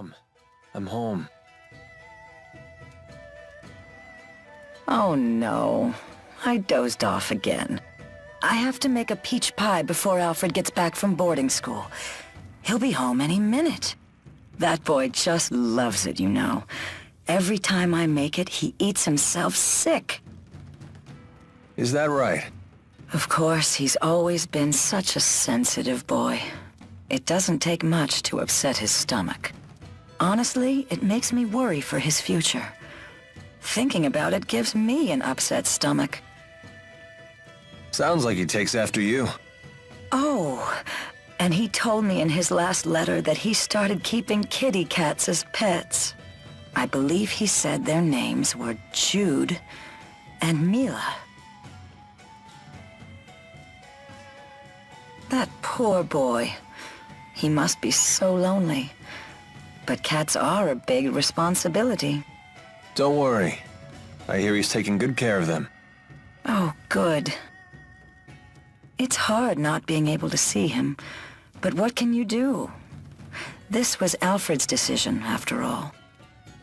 Mom. I'm home. Oh no. I dozed off again. I have to make a peach pie before Alfred gets back from boarding school. He'll be home any minute. That boy just loves it, you know. Every time I make it, he eats himself sick. Is that right? Of course, he's always been such a sensitive boy. It doesn't take much to upset his stomach. Honestly, it makes me worry for his future. Thinking about it gives me an upset stomach. Sounds like he takes after you. Oh, and he told me in his last letter that he started keeping kitty cats as pets. I believe he said their names were Jude and Mila. That poor boy. He must be so lonely. But cats are a big responsibility. Don't worry. I hear he's taking good care of them. Oh, good. It's hard not being able to see him, but what can you do? This was Alfred's decision, after all.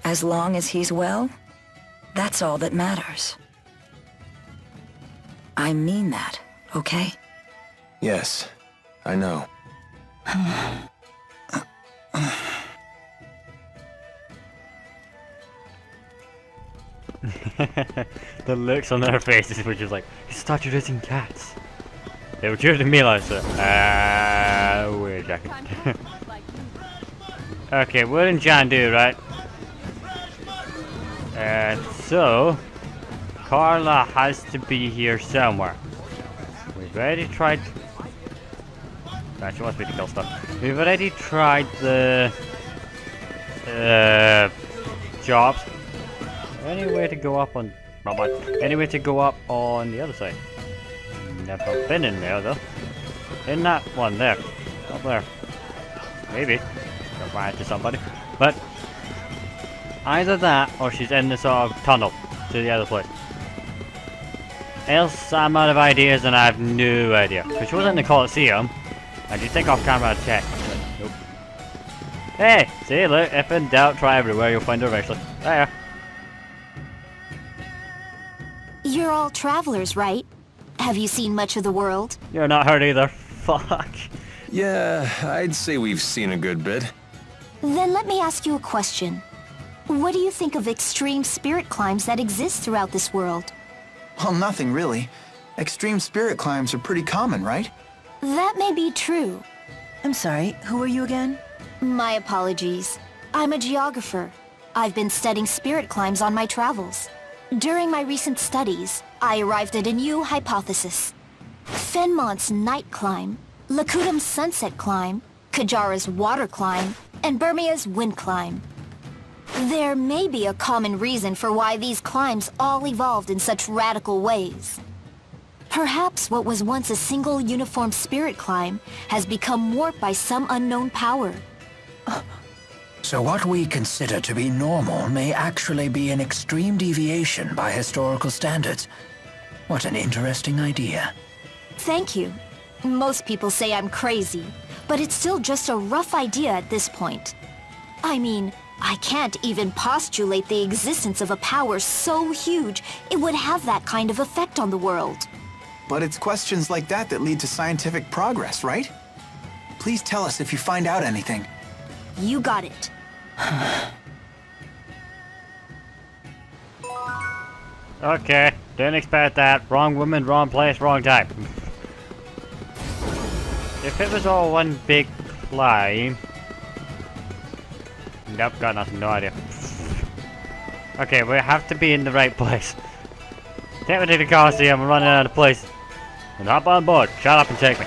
As long as he's well, that's all that matters. I mean that, okay? Yes, I know. The looks on their faces were just like, he started raising cats. They were Jude and Mila, so wait a second. Okay, what did John do, right? So Carla has to be here somewhere. We've already tried. She wants me to kill stuff. We've already tried the jobs. Any way to go up on? Any way to go up on the other side? Never been in there though. In that one there, up there. Maybe. Go find to somebody. But either that, or she's in the sort of tunnel to the other place. Else I'm out of ideas and I have no idea. Because she was in the Colosseum. And you think off camera I'd check. But nope. Hey! See, look, if in doubt, try everywhere, you'll find her eventually. There. You're all travelers, right? Have you seen much of the world? You're not hurt either. Fuck. Yeah, I'd say we've seen a good bit. Then let me ask you a question. What do you think of extreme spirit climbs that exist throughout this world? Well, nothing really. Extreme spirit climbs are pretty common, right? That may be true. I'm sorry, who are you again? My apologies. I'm a geographer. I've been studying spirit climbs on my travels. During my recent studies, I arrived at a new hypothesis. Fenmont's night climb, Lakudam's sunset climb, Kajara's water climb, and Burmia's wind climb. There may be a common reason for why these climbs all evolved in such radical ways. Perhaps what was once a single uniform spirit climb has become warped by some unknown power. So what we consider to be normal may actually be an extreme deviation by historical standards. What an interesting idea. Thank you. Most people say I'm crazy, but it's still just a rough idea at this point. I mean, I can't even postulate the existence of a power so huge it would have that kind of effect on the world. But it's questions like that that lead to scientific progress, right? Please tell us if you find out anything. You got it. Okay, didn't expect that. Wrong woman, wrong place, wrong time. If it was all one big climb... Nope, got nothing, no idea. Okay, we have to be in the right place. Take me to the Colosseum, I'm running out of place. And hop on board, shut up and take me.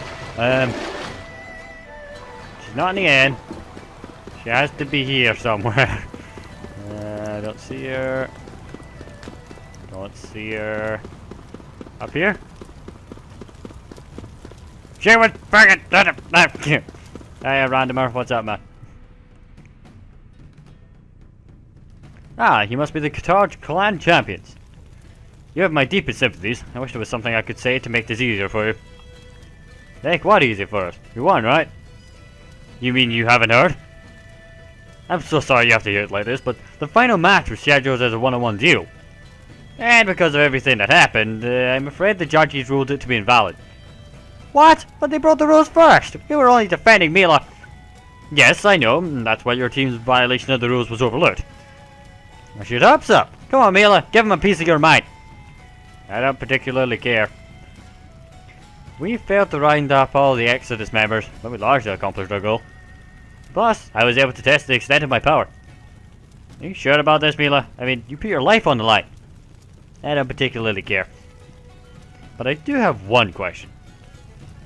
She's not in the inn. She has to be here somewhere. I don't see her. Don't see her. Up here? She was fucking... Hey, randomer, what's up, man? Ah, you must be the Qatar clan champions. You have my deepest sympathies. I wish there was something I could say to make this easier for you. Make what easy for us? You won, right? You mean you haven't heard? I'm so sorry you have to hear it like this, but the final match was scheduled as a one-on-one duel. And because of everything that happened, I'm afraid the judges ruled it to be invalid. What? But they broke the rules first! You were only defending Mila. Yes, I know, that's why your team's violation of the rules was overlooked. What's your hopes up? Come on, Mila, give him a piece of your mind. I don't particularly care. We failed to round up all the Exodus members, but we largely accomplished our goal. Plus, I was able to test the extent of my power. Are you sure about this, Mila? I mean, you put your life on the line. I don't particularly care. But I do have one question.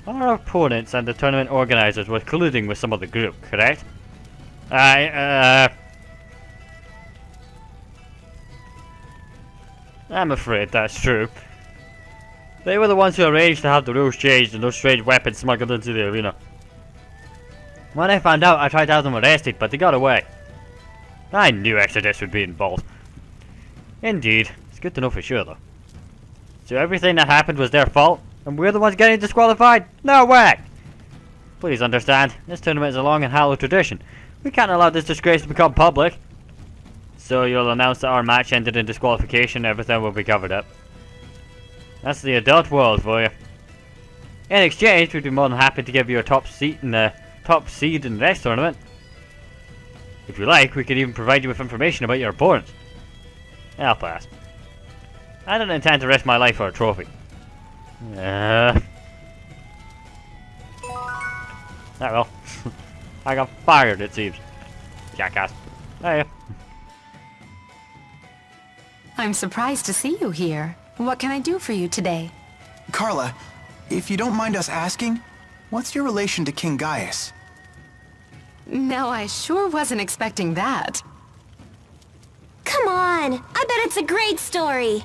Our opponents and the tournament organizers were colluding with some of the group, correct? I'm afraid that's true. They were the ones who arranged to have the rules changed and those strange weapons smuggled into the arena. When I found out, I tried to have them arrested, but they got away. I knew Exodus would be involved. Indeed. It's good to know for sure, though. So everything that happened was their fault, and we're the ones getting disqualified? No way! Please understand, this tournament is a long and hallowed tradition. We can't allow this disgrace to become public. So you'll announce that our match ended in disqualification and everything will be covered up. That's the adult world for you. In exchange, we'd be more than happy to give you a top seed in the next tournament. If you like, we could even provide you with information about your opponents. I'll pass. I don't intend to risk my life for a trophy. Oh well. I got fired, it seems. Jackass. Hey. I'm surprised to see you here. What can I do for you today? Carla, if you don't mind us asking, what's your relation to King Gaius? No, I sure wasn't expecting that. Come on! I bet it's a great story!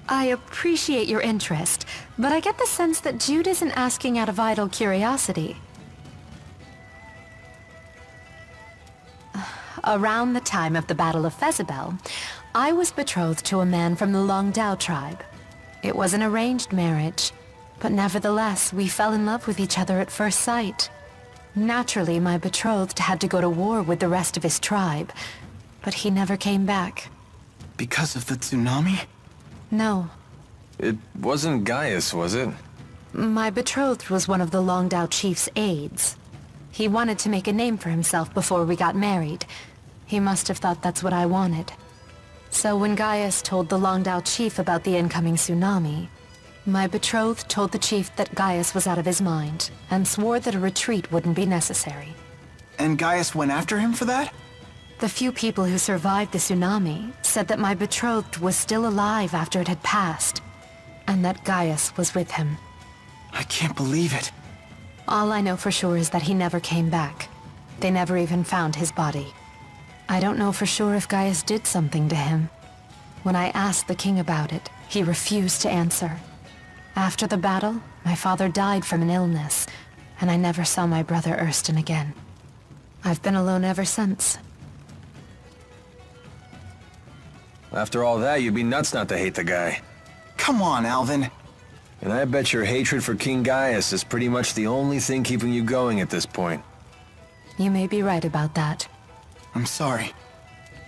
I appreciate your interest, but I get the sense that Jude isn't asking out of idle curiosity. Around the time of the Battle of Fezabel, I was betrothed to a man from the Longdao tribe. It was an arranged marriage, but nevertheless, we fell in love with each other at first sight. Naturally, my betrothed had to go to war with the rest of his tribe, but he never came back. Because of the tsunami? No. It wasn't Gaius, was it? My betrothed was one of the Longdao chief's aides. He wanted to make a name for himself before we got married. He must have thought that's what I wanted. So when Gaius told the Longdao chief about the incoming tsunami, my betrothed told the chief that Gaius was out of his mind, and swore that a retreat wouldn't be necessary. And Gaius went after him for that? The few people who survived the tsunami said that my betrothed was still alive after it had passed, and that Gaius was with him. I can't believe it. All I know for sure is that he never came back. They never even found his body. I don't know for sure if Gaius did something to him. When I asked the king about it, he refused to answer. After the battle, my father died from an illness, and I never saw my brother Ersten again. I've been alone ever since. After all that, you'd be nuts not to hate the guy. Come on, Alvin. And I bet your hatred for King Gaius is pretty much the only thing keeping you going at this point. You may be right about that. I'm sorry.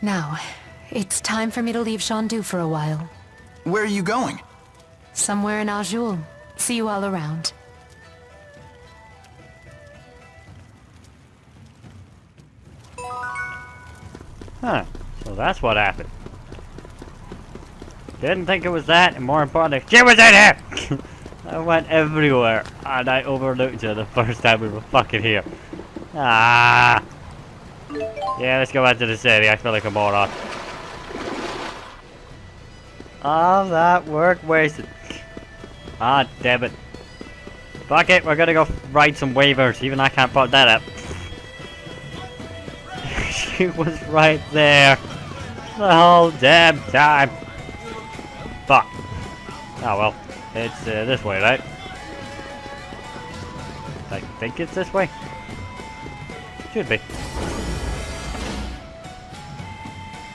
Now, it's time for me to leave Shandu for a while. Where are you going? Somewhere in Azul. See you all around. Huh. So that's what happened. Didn't think it was that, and more importantly, she was in here! I went everywhere, and I overlooked her the first time we were fucking here. Ah! Yeah, let's go back to the city. I feel like a moron. All that work wasted. Ah, damn it. Fuck it, we're gonna go write some waivers. Even I can't put that up. She was right there. The whole damn time. Fuck. Oh well. It's this way, right? I think it's this way. Should be.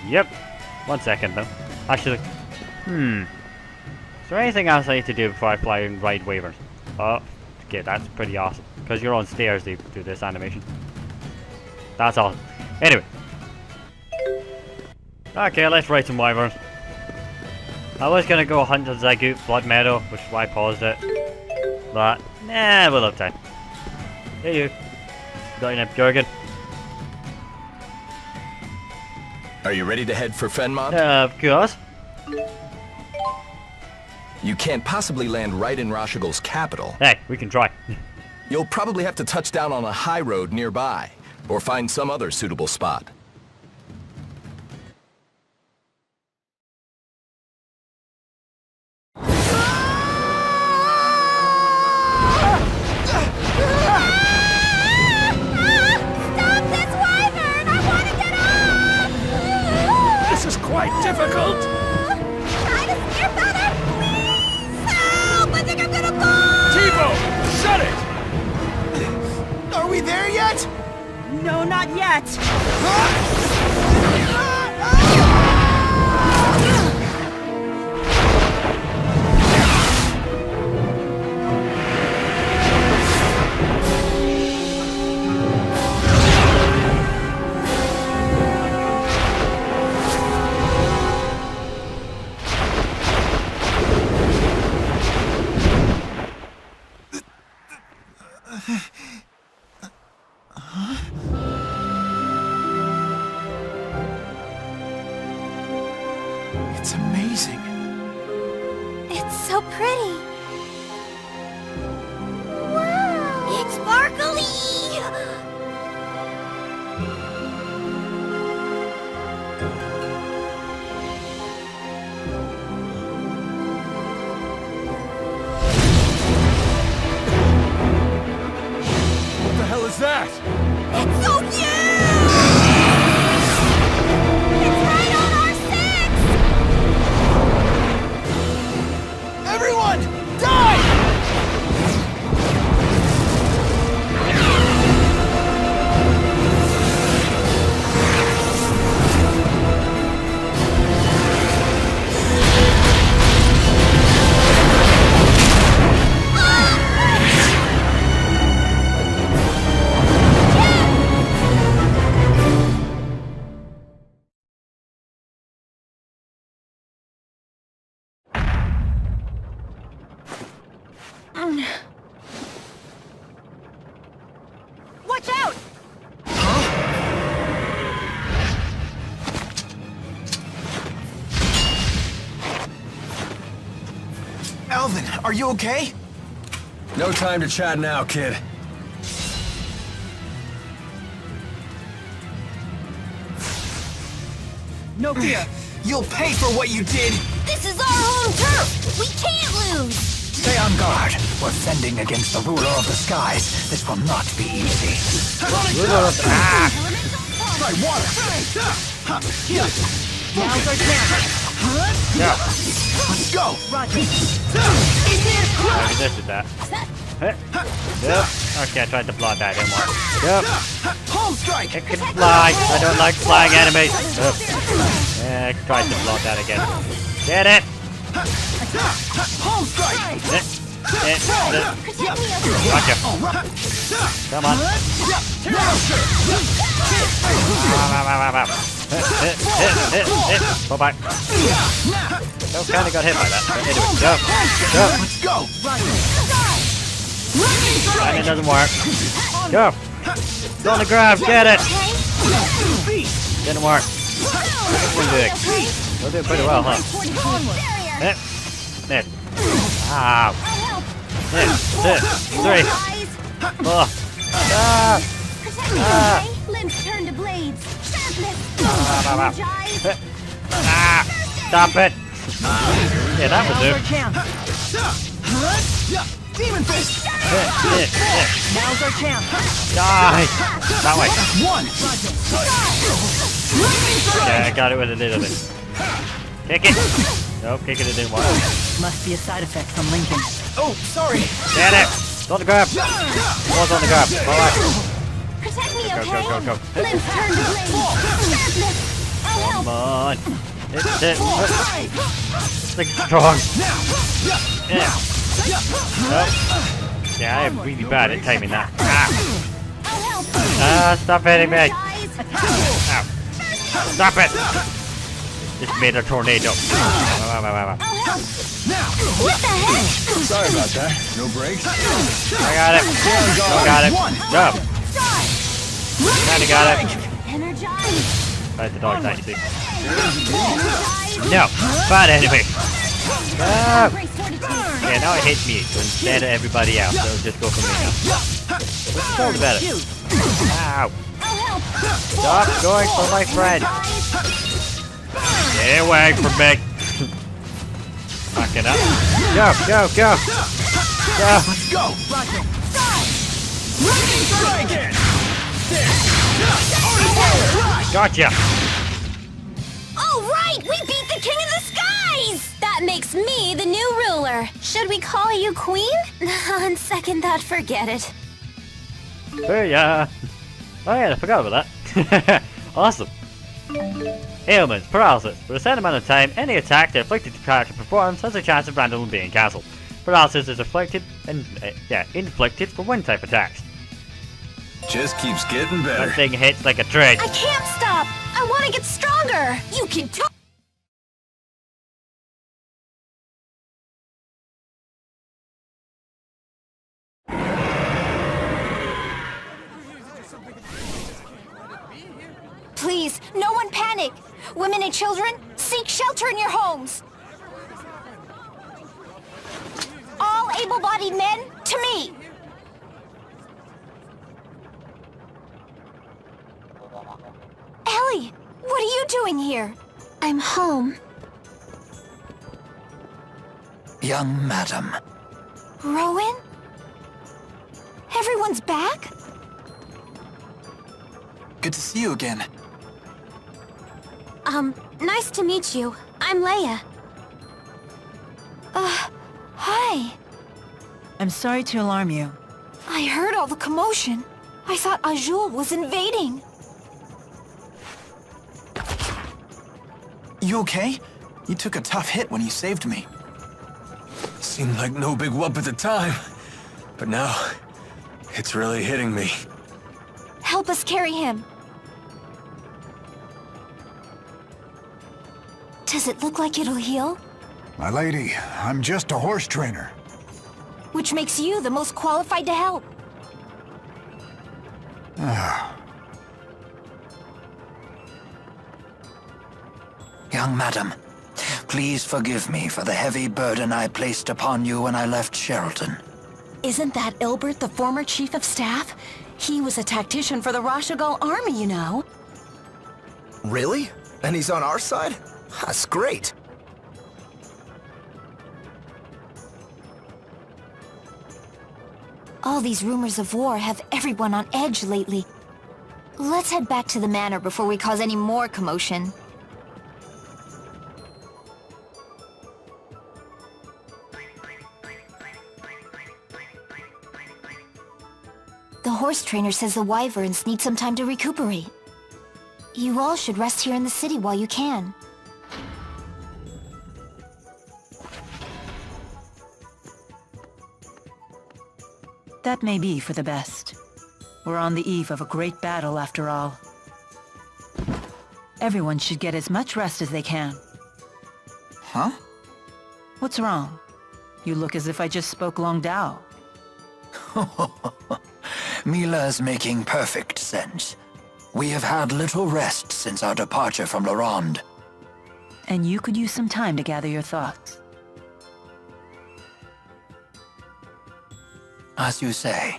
Yep. 1 second though. Actually, is there anything else I need to do before I fly and ride waivers? Oh, okay, that's pretty awesome. Because you're on stairs, they do this animation. That's awesome. Anyway, Okay, let's ride some wyverns. I was gonna go hunt the Zagoot Blood Meadow, which is why I paused it. But, nah, we'll have time. Hey you. Got your name, Jurgen? Are you ready to head for Fenmont? Of course. You can't possibly land right in Rashigal's capital. Hey, we can try. You'll probably have to touch down on a high road nearby, or find some other suitable spot. This is quite difficult. Try to steer better, please! Help! I think I'm gonna fall! Tivo, shut it! Are we there yet? No, not yet. It's amazing. It's so pretty. Wow! It's sparkly! What the hell is that? It's so huge! It's right on our six! Everyone, dive! Watch out! Alvin, are you okay? No time to chat now, kid. No fear. You'll pay for what you did! This is our home turf! We can't lose! Stay on guard. We're fending against the ruler of the skies. This will not be easy. Try water! Now's our chance. Let's go! Roger. I resisted that. Yep. Okay, I tried to block that, didn't work. Yep. Home strike! It can fly. I don't like flying enemies. Yep. Yeah, I tried to block that again. Get it! Home strike! Gotcha. Come on. Go back. So kinda got hit by that. But anyway, go. Let's go! Timing doesn't work. Go. Go on the ground. Get it. Didn't work. We're doing pretty well, huh? Hit. Hit. Ow. Hit. Hit. 3. 4. Limbs turn to blades. Stop it. Yeah, that would do. Demon fist! Now's our chance. Die. That way. One! Yeah, I got it with a little bit. Kick it. Nope, kick it didn't work. Must be a side effect from Lincoln. Oh, sorry! Get it. It's on the grab. What's on the grab? All right. Protect me, Go, okay? go, go, go. Limbs turn to blades. I'll Come help. on. It's it. Stick strong. Yeah. Nope. Yeah, I am really bad at timing that. I'll help. Stop hitting me. Guys. Ow. Stop it. Just made a tornado. What the heck? Sorry about that. No brakes? I got it. I got it. Go. Kinda got it. Energize. Right, the dog type, see. No. Bad enemy. Ah. Yeah, now it hits me instead of everybody else. So just go for me now. Let's talk about it. Ow. Stop going for my friend. Get away from me. Fucking up. Go, go, go. Go. Let's go! Gotcha. All right, we beat the King of the Skies! That makes me the new ruler. Should we call you Queen? On second thought, forget it. Hey, yeah. Oh yeah, I forgot about that. Awesome. Ailments, paralysis. For a set amount of time, any attack the afflicted character performs has a chance of randomly being cancelled. Paralysis is inflicted for wind-type attacks. Just keeps getting That better. thing hits like a train. I can't stop! I want to get stronger! You can talk! Please, no one panic! Women and children, seek shelter in your homes! All able-bodied men, to me! Ellie, what are you doing here? I'm home. Young madam, Rowan? Everyone's back? Good to see you again. Nice to meet you. I'm Leia. Hi. I'm sorry to alarm you. I heard all the commotion. I thought Azul was invading. You okay? You took a tough hit when you saved me. Seemed like no big whoop at the time. But now, it's really hitting me. Help us carry him. Does it look like it'll heal? My lady, I'm just a horse trainer. Which makes you the most qualified to help. young madam, please forgive me for the heavy burden I placed upon you when I left Shelton. Isn't that Ilbert, the former chief of staff? He was a tactician for the Rashagal army, you know. Really? And he's on our side? That's great. All these rumors of war have everyone on edge lately. Let's head back to the manor before we cause any more commotion. The horse trainer says the wyverns need some time to recuperate. You all should rest here in the city while you can. That may be for the best. We're on the eve of a great battle, after all. Everyone should get as much rest as they can. Huh? What's wrong? You look as if I just spoke Long Dao. Mila's making perfect sense. We have had little rest since our departure from La Ronde. And you could use some time to gather your thoughts. As you say.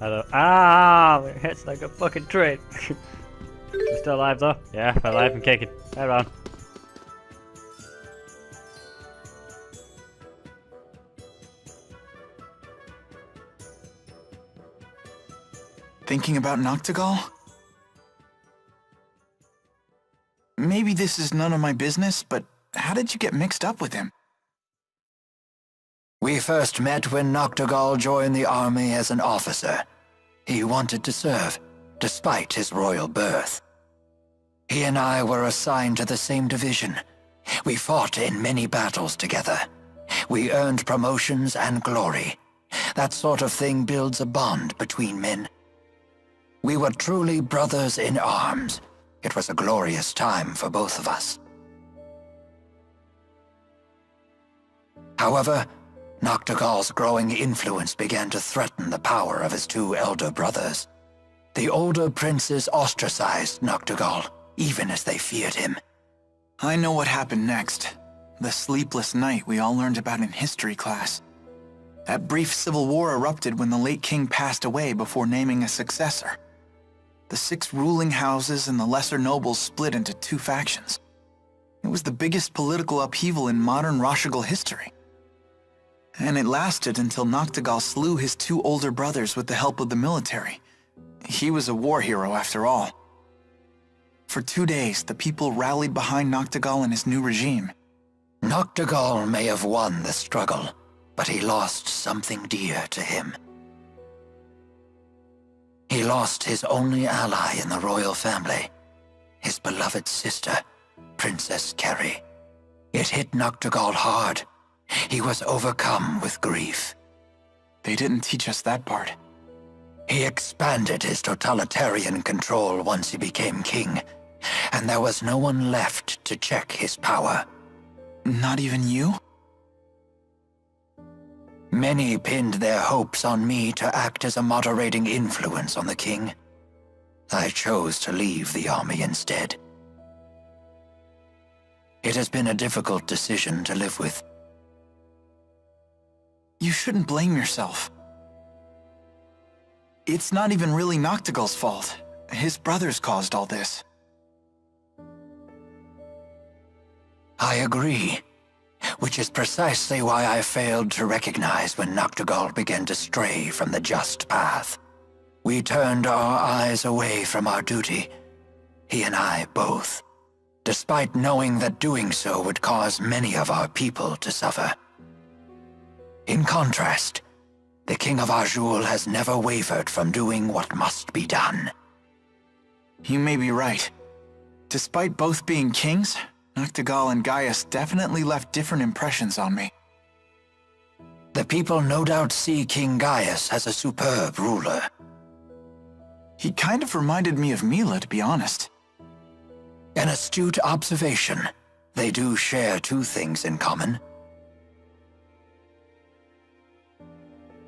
It hits like a fucking train. We're still alive though? Yeah, we're alive and kicking. Hey, Ron. Thinking about Noctigal? Maybe this is none of my business, but how did you get mixed up with him? We first met when Noctigal joined the army as an officer. He wanted to serve, despite his royal birth. He and I were assigned to the same division. We fought in many battles together. We earned promotions and glory. That sort of thing builds a bond between men. We were truly brothers in arms. It was a glorious time for both of us. However, Noctigal's growing influence began to threaten the power of his two elder brothers. The older princes ostracized Noctigal, even as they feared him. I know what happened next. The sleepless night we all learned about in history class. That brief civil war erupted when the late king passed away before naming a successor. The 6 ruling houses and the lesser nobles split into 2 factions. It was the biggest political upheaval in modern Rashigal history. And it lasted until Noctigal slew his 2 older brothers with the help of the military. He was a war hero after all. For 2 days, the people rallied behind Noctigal and his new regime. Noctigal may have won the struggle, but he lost something dear to him. He lost his only ally in the royal family, his beloved sister, Princess Kerry. It hit Noctigal hard. He was overcome with grief. They didn't teach us that part. He expanded his totalitarian control once he became king, and there was no one left to check his power. Not even you? Many pinned their hopes on me to act as a moderating influence on the king. I chose to leave the army instead. It has been a difficult decision to live with. You shouldn't blame yourself. It's not even really Noctigal's fault. His brothers caused all this. I agree, which is precisely why I failed to recognize when Noctigal began to stray from the just path. We turned our eyes away from our duty, he and I both, despite knowing that doing so would cause many of our people to suffer. In contrast, the King of Azul has never wavered from doing what must be done. You may be right. Despite both being kings, Noctigal and Gaius definitely left different impressions on me. The people no doubt see King Gaius as a superb ruler. He kind of reminded me of Mila, to be honest. An astute observation. They do share 2 things in common.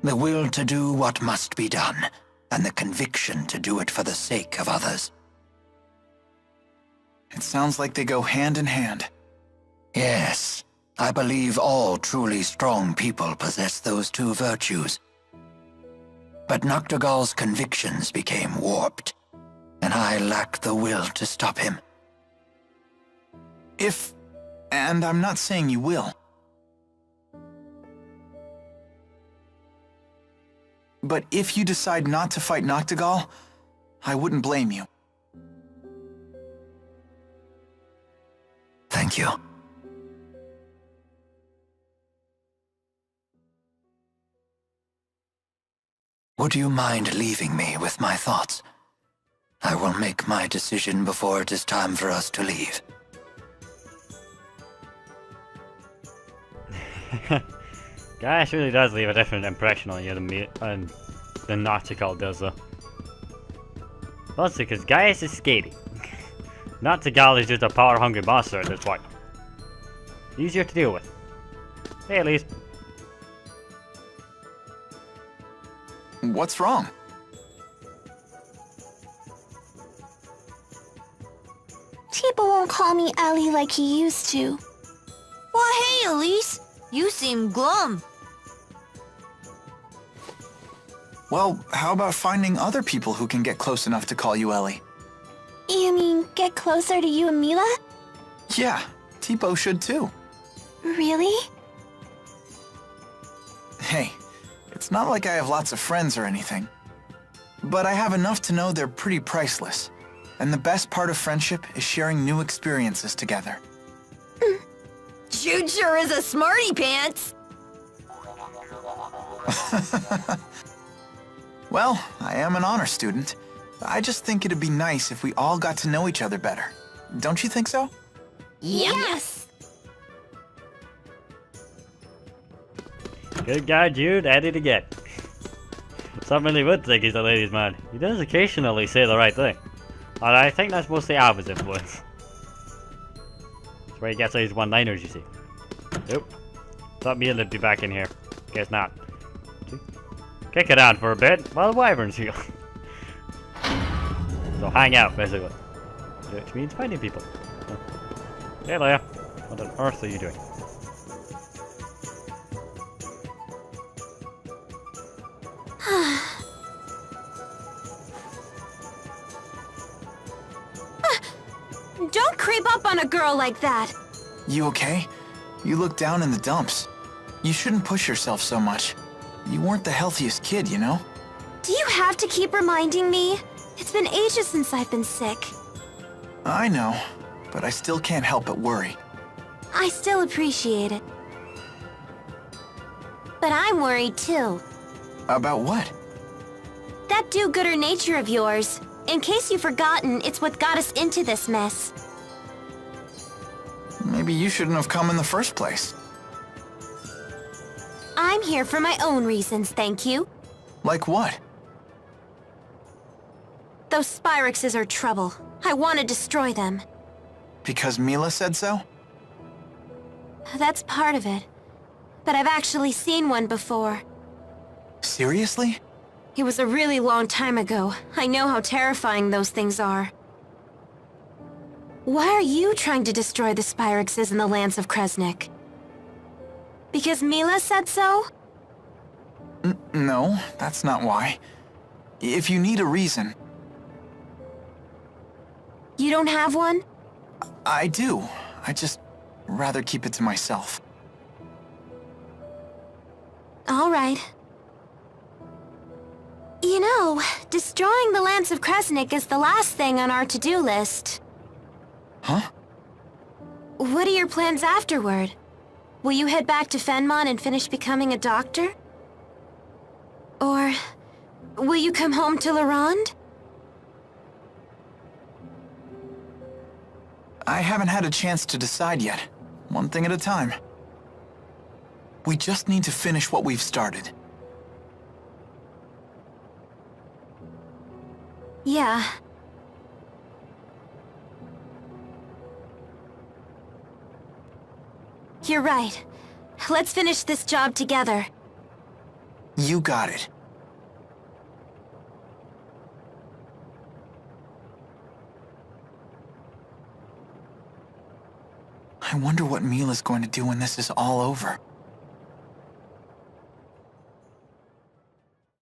The will to do what must be done, and the conviction to do it for the sake of others. It sounds like they go hand in hand. Yes, I believe all truly strong people possess those 2 virtues. But Noctigal's convictions became warped, and I lack the will to stop him. And I'm not saying you will. But if you decide not to fight Noctigal, I wouldn't blame you. Thank you. Would you mind leaving me with my thoughts? I will make my decision before it is time for us to leave. Gaius really does leave a different impression on you than Noctigal does, though. Mostly because Gaius is skating. Noctigal is just a power-hungry monster at this point. Easier to deal with. Hey, at least. What's wrong? People won't call me Ellie like he used to. Well, hey, Elise. You seem glum. Well, how about finding other people who can get close enough to call you Ellie? You mean get closer to you and Mila? Yeah, Tipo should too. Really? Hey, it's not like I have lots of friends or anything. But I have enough to know they're pretty priceless. And the best part of friendship is sharing new experiences together. Jude sure is a smarty pants. Well, I am an honor student. I just think it'd be nice if we all got to know each other better. Don't you think so? Yes. Good guy, Jude, at it again. Some really would think he's a ladies' man. He does occasionally say the right thing. And I think that's mostly Alva's influence. That's where he gets all his one-liners, you see. Nope. Thought Mila would be back in here. Guess not. Kick it on for a bit while the wyverns heal. So hang out, basically. Which means finding people. Hey Leia, what on earth are you doing? Don't creep up on a girl like that. You okay? You look down in the dumps. You shouldn't push yourself so much. You weren't the healthiest kid, you know? Do you have to keep reminding me? It's been ages since I've been sick. I know, but I still can't help but worry. I still appreciate it. But I'm worried too. About what? That do-gooder nature of yours. In case you've forgotten, it's what got us into this mess. Maybe you shouldn't have come in the first place. I'm here for my own reasons, thank you. Like what? Those Spyrexes are trouble. I want to destroy them. Because Mila said so? That's part of it. But I've actually seen one before. Seriously? It was a really long time ago. I know how terrifying those things are. Why are you trying to destroy the Spyrexes in the lands of Kresnik? Because Mila said so? No, that's not why. If you need a reason... You don't have one? I do. I just rather keep it to myself. All right. You know, destroying the lands of Kresnik is the last thing on our to-do list. Huh? What are your plans afterward? Will you head back to Fenmon and finish becoming a doctor? Or will you come home to Larand? I haven't had a chance to decide yet. One thing at a time. We just need to finish what we've started. Yeah. You're right. Let's finish this job together. You got it. I wonder what Mila's going to do when this is all over.